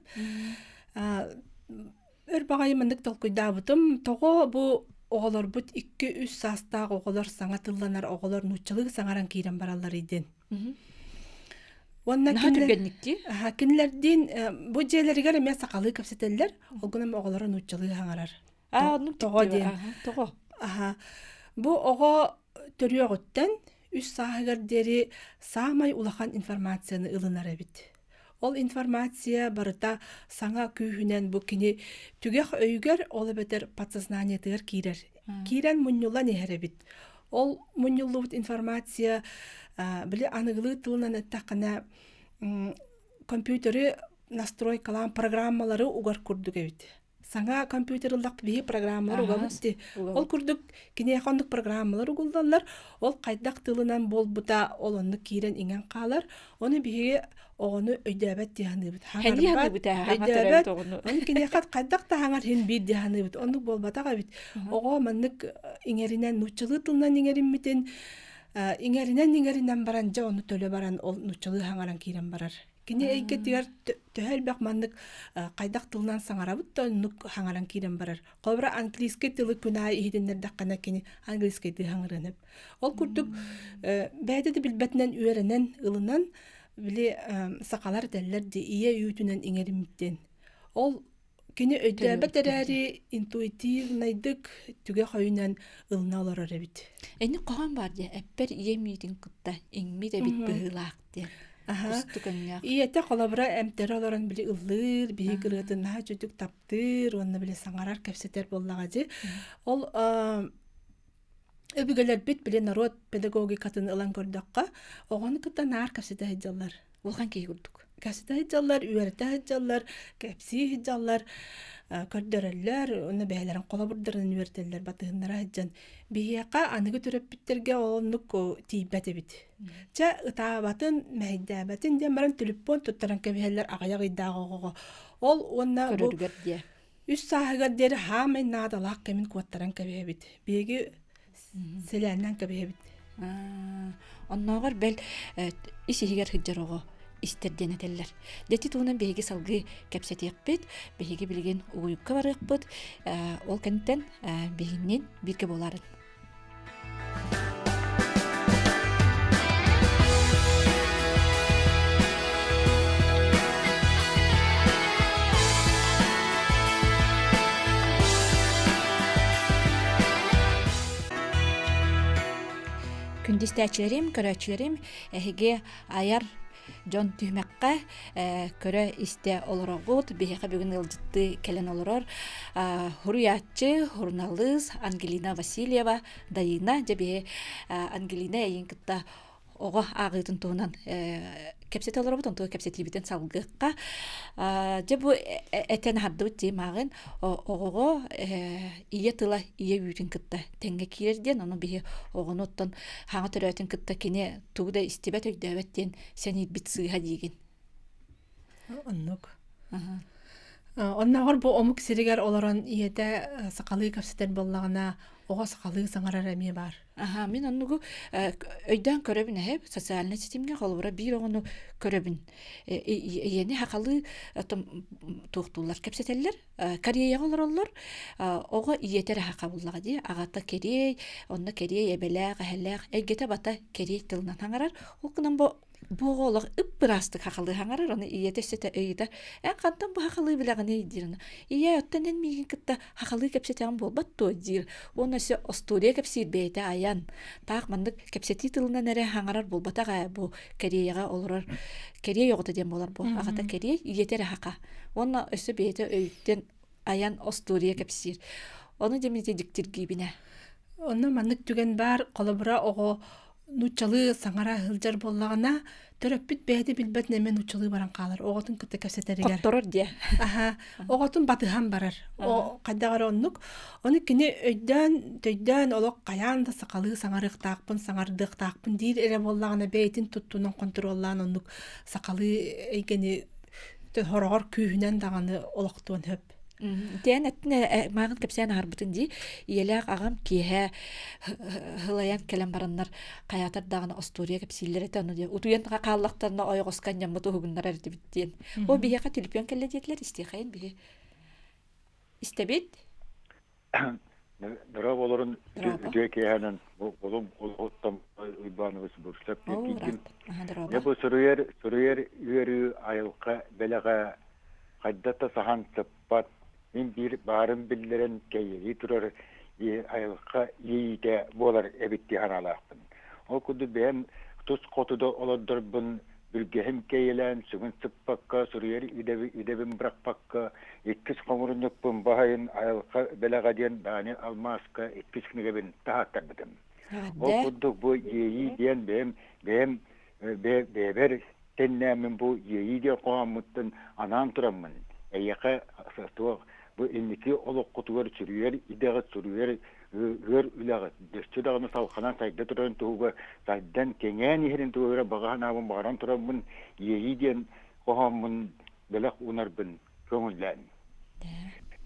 Өр багай мындык толкуйда бутум, того бу оголор бут 2-3 састаг оголор саңатылланар, оголор нучалыгы саңаран кирен бараллар иден. Онна кинилердин бу жээлерге эме сакалы кепсетеллер, олгунам оголору нучалыгы хаңарар. Того. Бу ого төрүөгөттөн 3 саагардери саамай улахан информацияны ылынар эбит. Ол информация барыта саңа күйүнен бу кини түгөх өйгөр ол бетер подсознание тыгар кирер. Кирен муннулан эхеребит. Ол муннуллубут информация биле аныгылы тылынан эттакына компьютери настройкалан программалары угар курдук эбит. Саңа компьютерлак бии программалар угабытты. Ол курдук кинеяхондук программалар угулдалар. Ол кайдак тылынан болбута олонну кирен иңен калар. Оны бии огону өйдөбөт дияханыбыт. Өйдөбөт. Оны кинеяхат кайдак та хаңар хен бир дияханыбыт. Onu болбатага бит. Ого маннык иңеринен нучылы тылынан иңеринмитин. Иңеринен баран жа оны төлө баран ол нучылы хаңаран кирен барар. Кини эйге тигер төһөлбәк маннык кайдак тылынан саңарабыт та нук хаңаран кирен барар. Колбра английский тылы күнә иһиденнәр даккана кини английский тылы хаңарынып. Ол күрдүк бәйдә дә билбәтнән үеренен ылынан биле сакалар дәлләр ди ие үтүнән иңеримтен. Ол кини өйдәбә тәрәри интуитивнайдык түгә хойнан ылна олар бит. Эни коган бар дия, эппер ие митин кытта, иңми дә бит быһылаак дия. Иете колобра эмтер олорон били ыллыр, бии кырыатын наха жүдүк таптыр, онны били саңарар кепсетер боллага ди. Ол өбүгөлөр бит били народ педагогикатын ылан көрдөккө, огону кытта наар кепсете хиджалар. Улган кей күрдүк. Кепсете хиджалар, үерте хиджалар, кепси хиджалар, көрдөрөллөр, оны бәйләрен колобурдарын үертеллер батыгыннара хиджан. Бияка аныгы төрөп биттерге оннук тийбете бит. Ча ытабатын мәйдәбатын дем баран телефон туттаран кебелер агаяк идагого. Ол онна Көрөргөр дия. үс сахага дер хамай надалак кемин куаттаран кебебит. Биги селәннән кебебит. Онногор бел исигер хиджарого истерден этеллер. Дети туунан беги салгы кепсетекпит, беги билген уюкка барыкпыт, ол кенттен бегиннен бирге боларын. Күндистәчләрем, көрәчләрем, әһеге аяр Жон түймәккә көрә истә олорогут, беһәкә бүген ылжытты келен олорор. Хуруятчы, журналист Ангелина Васильева, Дайна жабе Ангелина еңкитта ого агытын туунан кепсет олорбут, онто кепсетибитен салгыкка. Жабу этен хаддыбыт демагын ого ие тыла ие үтүн кытта теңге кирерден, оны беһе огоноттон хаңа төрөтүн кытта кине тугда истебет өйдөбөттен сени бит сыйга диген. Оннук. Оннагор бу омук сиригер олорон иете сакалы кепсетер боллагына ого сакалы саңарар эми бар. Мен оннугу өйдөн көрөбүн эп социальный системге холбура бир огону көрөбүн. Ени хакалы туктулар кепсетеллер, Кореяга олорлор, ого иетер хакабуллага ди, агата керей, онна керей эбелек, ахелек, эгете бата керей тылынан хаңарар. Укунан боголог ыппырастык хакалы хаңарар, оны иетесете өйдө. Кантан бу хакалы билаганы идирин. Ие өттөнен миген кытта хакалы кепсетен болбат то дир. Оны се остурия кепсир бейте аян. Так мандык кепсети тылынан эре хаңарар болбатага бу Кореяга олорор. Корей йогота дем болар бу. Агата керей иетер хака. Оны өсө бейте өйттен аян остурия кепсир. Оны демите диктирги бине. Оны мандык түген бар, колобура ого нучалы саңара хылжар боллагына төрөппүт бэди билбет немен нучалы баран калар. Оготун кытта кепсетеригер. Котторор дия. Оготун батыхан барар. О кайдагар оннук. Оны кини төйдөн олок каянда сакалы саңарык таакпын, саңардык таакпын дир эре боллагына бейтин туттунан контроллан оннук сакалы эйгени хорогор күйүнөн даганы олоктуан хөп. Тен этне магын кепсен харбытын ди, иелек агам кие хылаян келен бараннар каятар дагына остория кепсиллер эте аны ди. Утуян каллактарына ойгоскан ямбы хугуннар эрди биттен. О бияка телефон келе диетлер истехайын бие. Истебит. Дара болорун үдекеянын болом оттам уйбаныбыз бурслап кеткен. Я бу сүрүер үйөрү айылка белага кайдата сахан тыппат мен бир барын биллерен кейи турар айылка ийде болар эбитти ханалаактын. Ол күдү бен тус котудо олоддорбун Бülgehim keylen, sügün tıppakka, Suriyeri üdebin bırakpakka, ikkis komurunlukpun bahayın, ayalka belaga diyen, bani almaska, ikkis knigebin tahattar bidim. O kudduk bu yeyi diyen benim beber tennemin bu yeyi diye koğamıttın anan turamın. Eyyaka bu inniki oluk kutuver Suriyeri, ideğit Suriyeri, gör ülağı döstü dağını salkanan sayda turan tuğu saydan kengen yerin tuğura bağan avun bağıran turamın yeyi diyen koğamın belak unarbın köngüllen.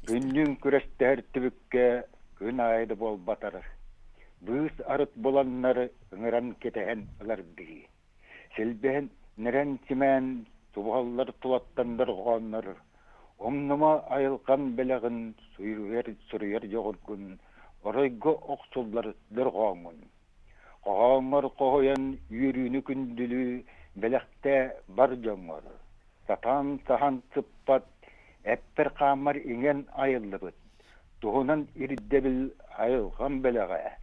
Günnün küreşter tübükke gün aydı bol batarır. Büyüs arıt bolanları ıngıran ketehen ılar biri. Selbehen neren çimen Subhallar tulattandar goğanlar. Omnuma ayılkan belagın sürüyer yoğurgun. Orayga oksullar dırgoğun. Goğanlar koyan yürüyünü kündülü belekte bar joңor. Satan sahan tıppat epper kamar ingen ayıllıbıt. Tuhunan irdebil ayılgan belaga.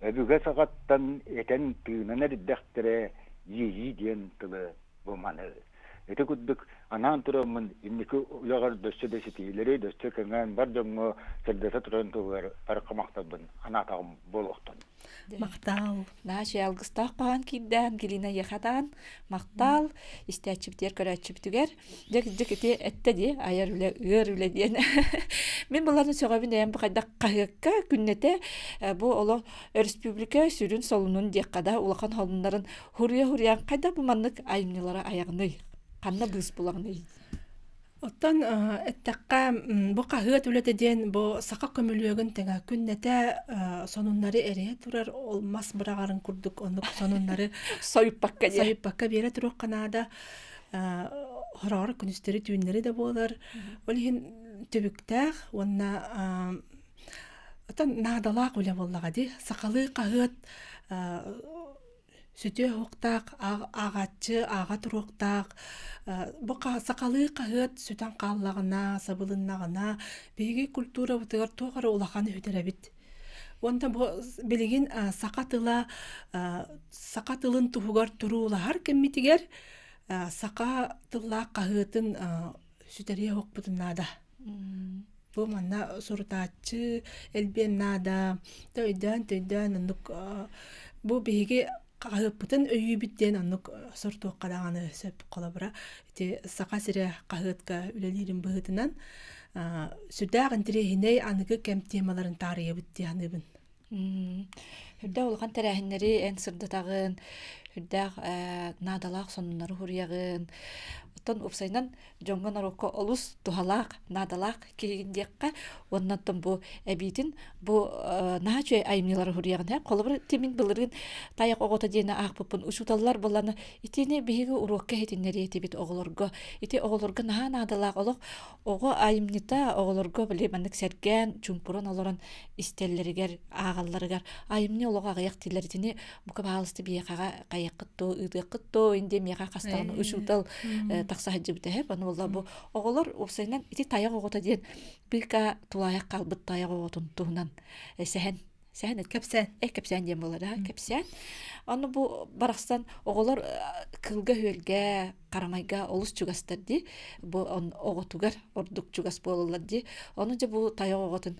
Öbüge sagattan eten tığınan erdektere yiyi diyen tılı bu manı. Ete kudduk anan turamın inniki uyagar döşçe deşitileri döşçe kengen bar joңo serdese turan tuğar parkamaktabın anatağım boluqtun. Мактау. Наша ялгыстах пахан кидден, гилина яхатан, мактал, истячиптер көрәчиптүгер. Дек ите этте ди, аяр үле, өр үле диен. Мен буларны сөгөбүн дәйем бу кайда кайыкка күннете бу оло республика сүрүн солунун деккада улахан халыннарын хурия кайда бу маннык айымнылары аягыны. Канна быз булагны. Оттан эттакка бу кахыт үлетеден бу сака көмөлүгүн тега күннете сонуннары эре турар олмас бырагарын курдук онук сонуннары Сойуппакка ди. сайыппакка бере турук канада хороор күнүстери түйүннери да болар. Олихин төбүктәк онна оттан надалак үле боллага ди сакалы кахыт сүтө хоктак агачы ага туруктак бу сакалы кахыт сүтан каллагына сабылыннагына биги культура бутыгар тогар улаханы хүтеребит. Онда бу билигин сака тылын тугар турулар кеммитигер сака тылла кахытын сүтере хокпутунада. Бу манна суртачы элбеннада төйдөн нук бу биги кахыппытын өйүбүттен анук сортук кадаганы сөп колобура ити сака сире кахытка үлелирин быгытынан сүдагын тирехиней аныгы кем темаларын тарыя битти аныбын. Хүрдә улган тәрәһиннәре эн сырдатагын, хүрдә надалак соннары хурягын. Оттан упсайнан жоңгон орокко олус тухалак, надалак кегиндекка оннаттан бу әбитин бу наачы айымнылары хурягын. Колобыр темин билирин таяк огота дена акпыпын ушуталлар боланы итине биги урокка хетиннери этибит оголорго. Ити оголорго надалак олох ого айымнита оголорго биле мандык серген чумпурон олорон истеллеригер агалларыгар айымны олога аяк тилеритини бу кабалысты биякага каяккытто ыдыккытто инде мияга кастагын ушутал такса хаҗибите хеп аны болла бу оголор усайнан ити таяк огота ден бика тулаяк калбыт таяк оготун туунан сәһен кепсән дем болар кепсән аны бу баракстан оголор кылга хөлгә карамайга олус чугастар ди бу оготугар ордук чугас болалар ди аны же бу таяк оготун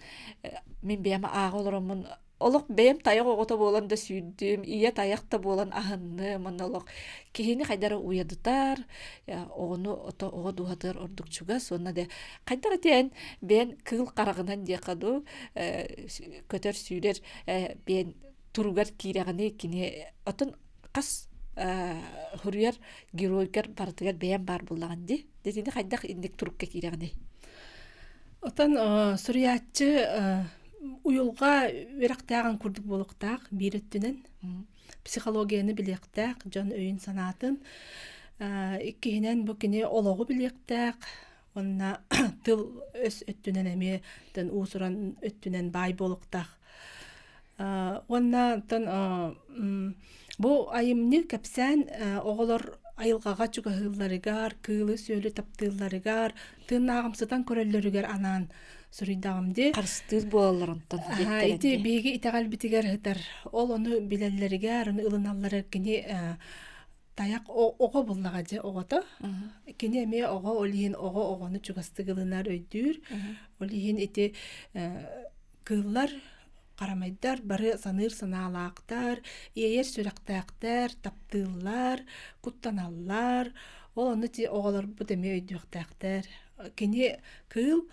мен бияма аголоромун олох бем таяк огото болан да сүйдүм ия таякта болан ахынны монолог кихини кайдара уядытар огону ото ого дуатыр ордук чугас онна де кайдара тен бен кыл карагынан декаду көтөр сүйрер бен туругар кираганы кини отон кас хурьяр геройгар партыгар бем бар буллаган ди дедини кайдак индик турукка кираганы Отан суриятчы уюлга верактаган курдук болуктак биреттинен психологияны билектак жон өйүн санаатын иккинен бу кини ологу билектак онна тыл өс өттүнен эме тен уусуран өттүнен бай болуктак онна тен бу айымны кепсен оголор айылгага чугахылларыгар кыылы сөөлү таптыылларыгар тын агымсытан көрөллөрүгер анан суридагымды карстыр болаларынтан ити биги итагал битигер хытар ол ону билеллеригер ону ылыналлары кини таяк ого буллага же огото кини эме ого олиин ого огону чугастыгылынар өйдүр олиин ити кыыллар карамайдар бары саныр санаалаактар иер сүрактаактар таптыыллар куттаналлар ол ону ти оголор бу деме өйдүктаактар кини кыыл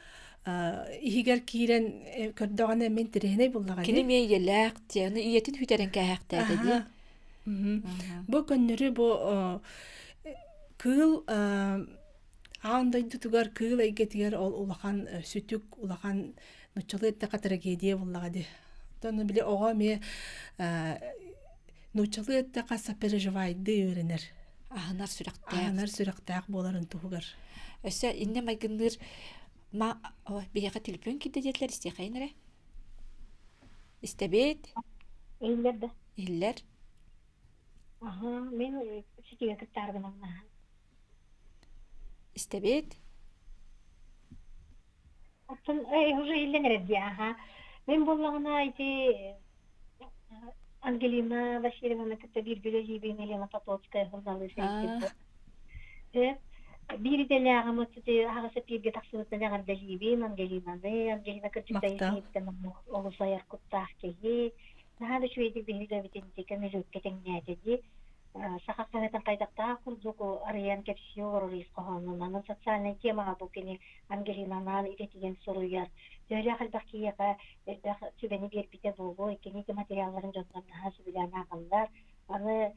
ихигер кирен көрдөгөн мен тирехне буллага кини мен елак тени иетин хүтерен каяктар ди бу көннөрү бу кыыл аандайды тугар кыыл эйгетигер ол улахан сүтүк улахан нучалыйта трагедия буллага ди тону биле ого ме нучалыйта каса переживайды өренер Ахынар сүрәктәк. Анар сүрәктәк боларын тугар. Өсә инне майгынныр бияға телефон кидде детлер истехайнere. Истебет. Эйлерде. Иллер. Мен ситиге кыттаргынан. Истебет. Оттон уже илленер ди, Мен боллагына айти Ангелина Васильевна кытта бир билежибин Елена Потоцкая хурдалы сейтти. Бири деле агамы тити агасы пирге таксыбытын жагар дежибин Ангелина кырчыктай олусаяр куттах кеги. Нахады шуйдик бихиге битинтике мелөкке теңнәтеди. Сахаккагатан кайдакта курдуку арыян кепсиор рискохонунан социальный темага букини Ангелинанан идетиген соруяр. Дөрә халбакияга сүбени бербите болу, экеники материалларын жондан сүбелән агымдар. Аны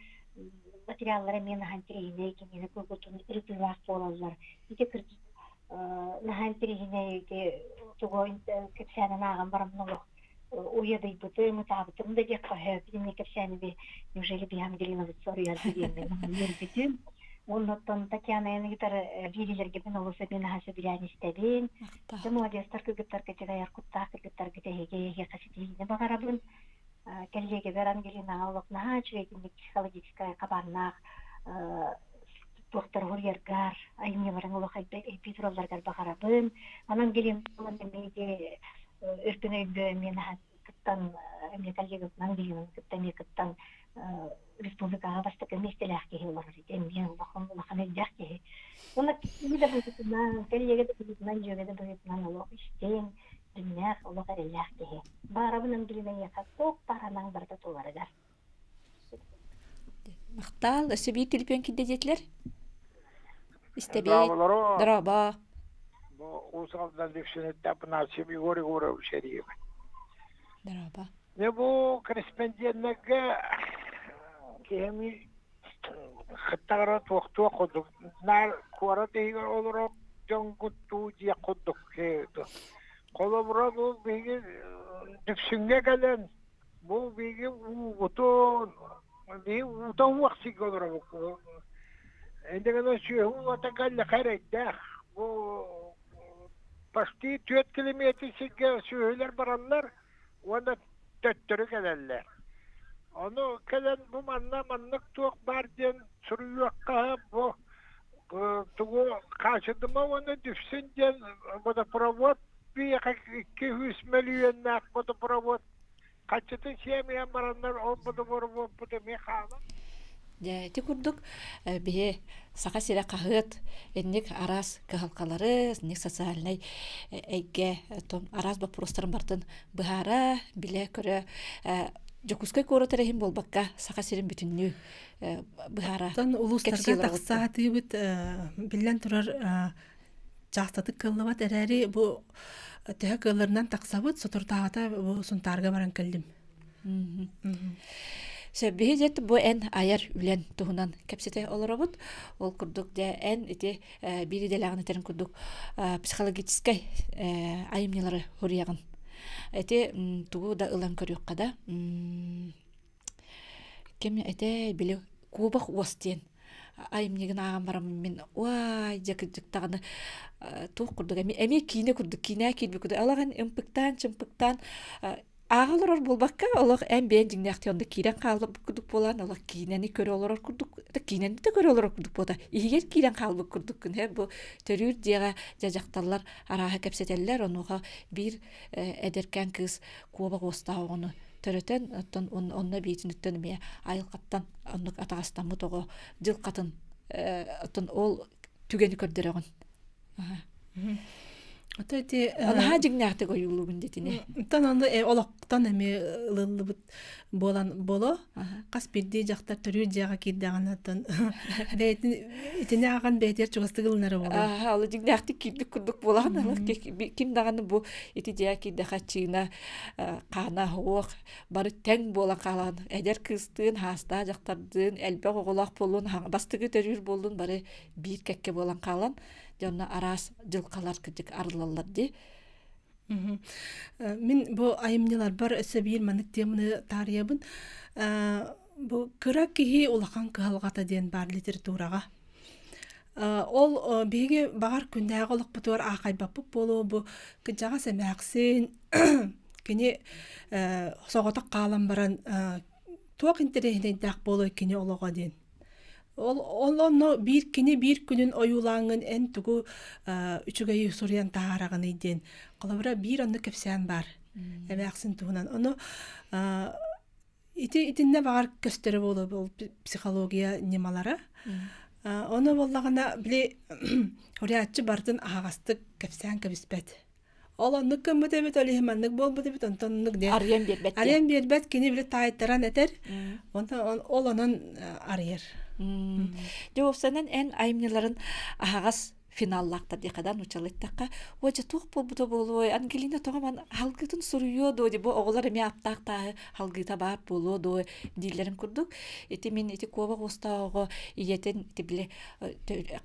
материаллары мен хантерине экенини көгөтүн иритилвак болалар. Ите кыр нахантерине ке туго кепсянан агым барамнолук. Уядай быты, мутабытым да дек кахэ, бидемне кепсяны бе, неужели би Ангелина соруяр бидемне. Оннотон Татьяна янагитар вирилерге бен олуса бен хасы билән истебин. Молодецтар кыгыттар кетегаяр куттах кыгыттар кетеге каситине багарабын. Келлеге бер Ангелина алыкна чүрегинде психологическая кабарнак доктор Гурьергар айневарын олохай эпидуралларгар багарабын. Анан Ангелина менде өркөнөйдө мен кыттан эмлекалгегин Ангелина кыттан кыттан республикага баштык местелах кехилар мен бахам дяхте. Она кида бутунан келлеге бутунан жөгөдө бутунан олох иштен дүйнө олох элях кехе. Барабын Ангелина якак паранан барда туларыгар. Мактал, өсөби телефон кидде детлер. Истебет. Драба. Усалдан дексенетте апнасып Егор Шериев. Драба. Не бу корреспондентнеге кеми хаттара тохту кодук нар куара дейгер олорок жонгутту дия кодук кето. Колобро бу биги дексинге гален бу биги утон би утон вакси колобро. Эндеген сүйө утакалла харайдах бу почти 4 километр сиге сүйөлөр баралар. Оны төттөрү келелер. Onu kelen bu manlık tuğ bardien sürüyakka bu tuğu karşıdıma onu düşsün diyen bu da provod bir 200 milyon bu da provod kaçıtı şeymeyen baranlar o bu da provod bu da mekana. Ти курдук бие сака сире кахыт энник арас кахалкалары энник социальный эйге том арас вопростарын бартын быхара биле көрө жокускай коротерехин болбакка сака сирин бүтүннү быхара Тан улустарга таксааты бит билен турар жастаты кыллыбат эрери бу тәһә кылларынан таксабыт сотуртагата бу сунтарга баран келдим. Сөббеһидет бу эн аяр үлен туһунан кепсете олоробут. Ол курдук де эн ити бири делагын терин курдук психологический айымнелары хурьягын. Эти тугу да ылан көрүкка да. Кем эте биле кубак уостен. Айымнеген агам барам мен уай жакыктаганы тух курдук эми кине курдук кине кирби курдук алаган эмпыктан чымпыктан Ağılır bulbakka olaq en ben dinləkti kiren qalıb kurduk bolan olaq kineni körü olarak kurduk da kineni de körü olarak kurduk boda. İger kiren qalıb kurduk kun he bu törür diye jajaqtallar araha kepseteller onuğa bir ederken kız kuba gosta onu töreten onna bitinitten me ayılqattan onu atağastan mutogo jıl qatın ol tügeni kördürөгөн. Отойти Ана жигнәхте гоюлугун детине. Тан аны олоктан эми лыллыбыт боло. Кас бирди жактар төрү жага кирдаганатын. Бетин итине аган бетер чугастыгылнары боло. Ал жигнәхте кирдик курдук болган. Ким даганы бу ити жага кирдага чыйна кана хоок бары тең бола калган. Эдер кыстын хаста жактардын элбе оголак болун бастыгы төрүр болдун бары бир кекке болан калган. Жана арас жылкалар кидик арлалар ди. Мен бу айымнылар бар өсө бир манык теманы тарыябын. бу кыра киһи улахан кыһалгата диэн бар литературага. Ол биге багар күндәгә олық бутуар акайбаппы болу бу кыжага сәмәксин кини согота калан баран туак интернеттен дак болу кини олого диэн. Ол онно бир күнүн оюлаңын эн тугу үчүгөй сурян таарагын иден. Калабыра бир онно кепсән бар. Әмәксин туһунан. Оно итинне багар көстөрө болу бул психология немалары. Оно боллагана биле хориатчы бардын агастык кепсән кебиспет. Ол онно көмөтө бит олихманнык болбу деп онтоннук де. Арыян бербет. Арыян бербет кини биле тайттаран этер. Онтон ол онон арыер. Жауапсанан эн айымныларын ағас финаллақтар декадан учалыттаққа ожа туқ болбута болуой Ангелина тоғаман халгытын суруйо доди бу оғылар эме аптақтағы халгыта бар болуо дой дейлерін күрдік. Эти мен эти коба қостауғы иетен биле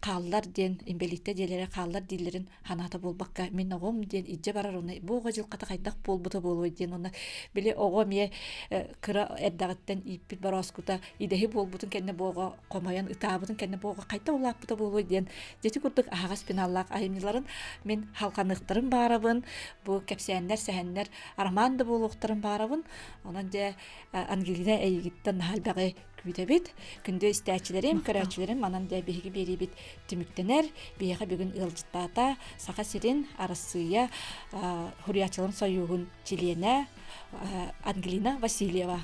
қаллар ден имбелитте дейлері қаллар дейлерін ханата болбаққа мен оғым ден идже барар оны буға жылқата қайдақ болбута болуой ден оны биле оғы ме кыра әддағыттен иппит бараскута идехи болбутын кәнне буға қомаян ытабытын кәнне буға қайта олаппыта болуой ден дети күрдік ағас пеналлақ айымныларын мен халқанықтырын барабын, бұл кәпсәнлер, сәхәнлер арманды болуқтырын барабын. Онан де Ангелина әйгіттен халбағы күйтәбет. Күнді істәчілерім, көрәчілерім, анан де бейгі бері бет түміктенер. Бейгі бүгін ұлжыттата, сақа сирен, арысыя, хуриячылын союғын чилиене Ангелина Васильева.